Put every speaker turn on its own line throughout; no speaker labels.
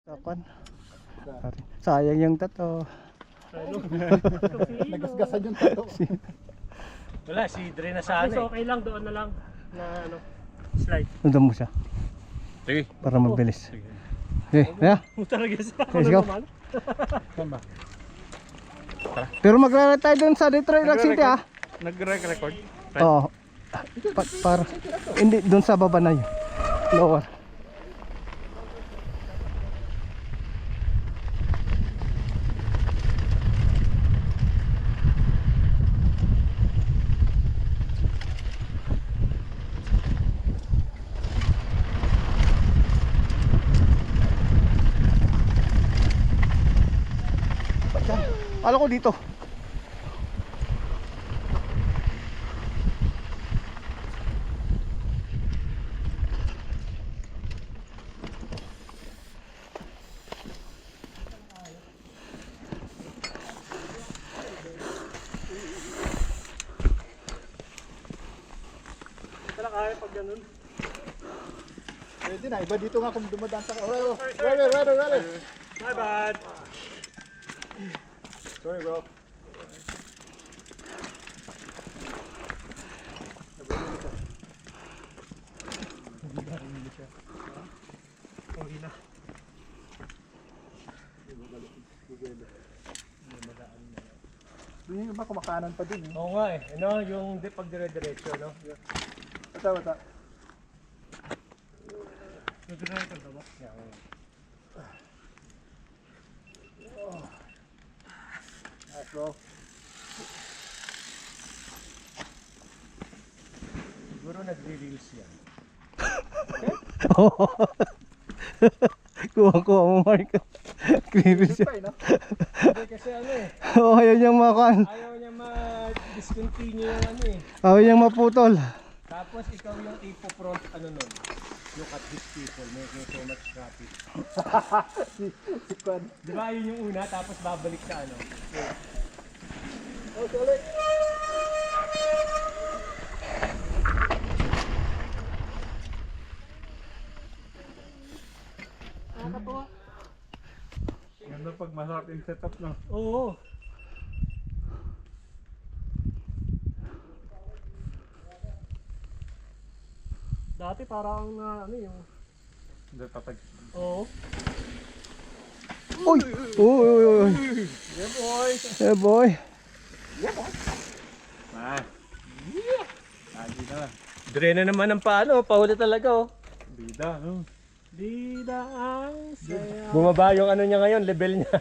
Takon. Sayang yung tato.
Nagasgasan yung tato.
Wala, si Dre na sana.
Okay lang, doon na lang na ano, slide.
Nandun mo siya.
Sige.
Para mabilis. Okay, yeah.
Talaga sa
Let's go. Pero magra tayo dun sa Detroit Rock City ah.
Nag-record?
Oo. Para hindi dun sa baba na yun. Lower. Alam ko dito.
Wala kaya pag ganun.
Pwede na, iba dito nga kung dumadaan sa... Ready.
My bad.
Sorry bro.
Okay na.
Doon yung iba kumakanan pa din eh.
Oo nga eh. Ano, yung pag dire-diretso, no?
Bata.
Nag-record na ba?
Nice bro.
Siguro nagre-reels yan.
Kuha mo Mark. Clearance siya.
Pa eh no?
Hindi kasi ano eh.
Oo, ayaw niyang makuhan.
Ayaw niya ma-discontinue yung ano eh.
Ayaw niyang maputol.
Tapos ikaw yung ipo-front ano nun. Look at these people making so much traffic.
Si Kwan.
Di ba yun yung una tapos babalik sa ano?
Oh, sorry.
Nakakatuwa.
Ganda pag masarap yung setup no?
Oo. Dati parang ano yung...
Hindi tatag.
Oo.
Uy! Uy!
Yeah boy!
Eh boy!
Ah. Lagi na. Dre na naman ang paano, pahuli talaga oh. Bida, no?
Bida ang saya.
Bumaba yung ano niya ngayon, level niya.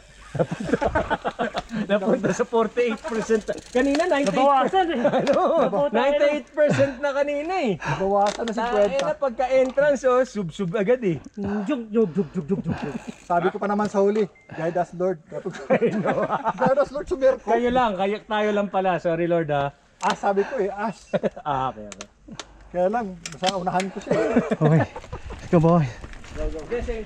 Napunta sa 48%. Kanina 98%.
Nabawasan eh.
Ano? 98% na kanina eh.
Bawasan na si
Tae na pagka-entrance oh, sub-sub agad eh.
Jug.
Sabi ko pa naman sa huli, guide us Lord. Guide us Lord, sumerko.
Kayo lang, tayo lang pala. Sorry Lord ha.
Sabi ko eh,
Okay.
Kaya lang, basta unahan ko siya eh.
Okay. Let's go boy.
Same.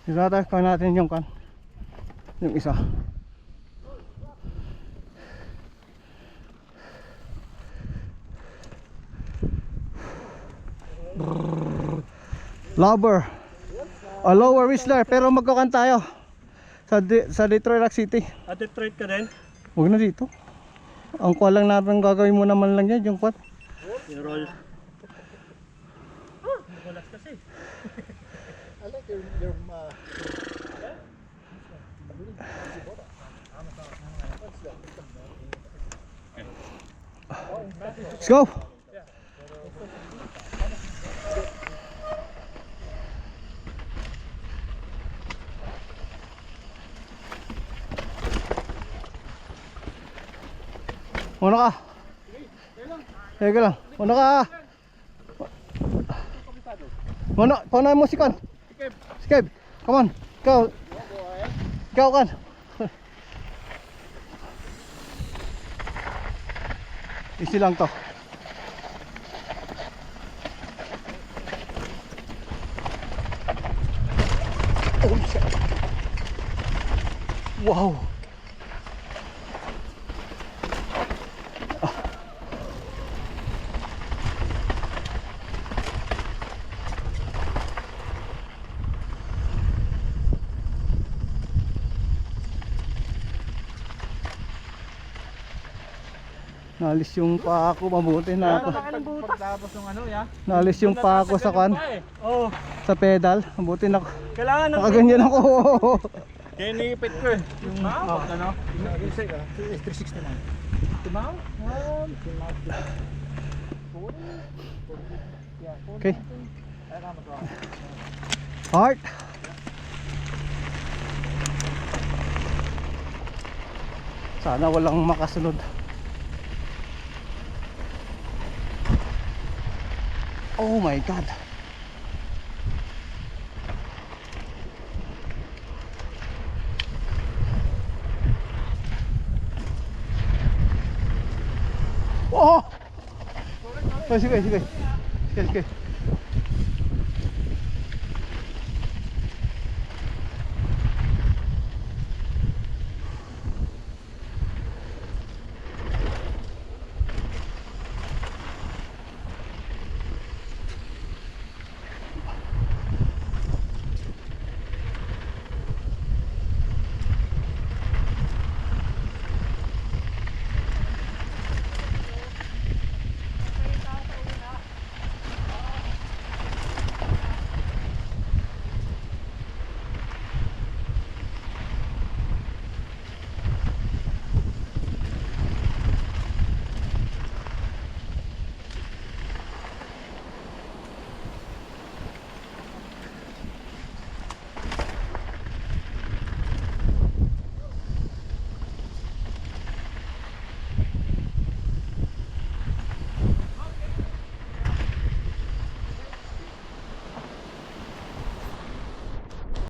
Itatake natin yung kan. Yung isa. Lover. Lower Whistler pero magkakan tayo sa Detroit Rock City.
At Detroit ka din?
Huwag na dito. Ang kuha lang natin gagawin mo naman lang yan yung kuha.
Yung roll. Nakulas kasi.
I like your
Let's go. Muna ka. Teka lang. Muna ka. Muna. Pauna mo si Kon. Si Kev. Come on. Ikaw. Ikaw kan. Easy lang to. Oh shit. Wow. Nalis yung paa ko, mabuti na ako.
Pagtapos ng ano, ya?
Nalis yung paa ko sa kan,
Oo.
sa pedal. Mabuti na ako.
Kailangan ng...
Nakaganyan ako.
Kaya niipit ko eh. Yung ano?
360 man.
Okay. Heart. Sana walang makasunod. Oh my God. Oh! Sige, sige. Sige, sige.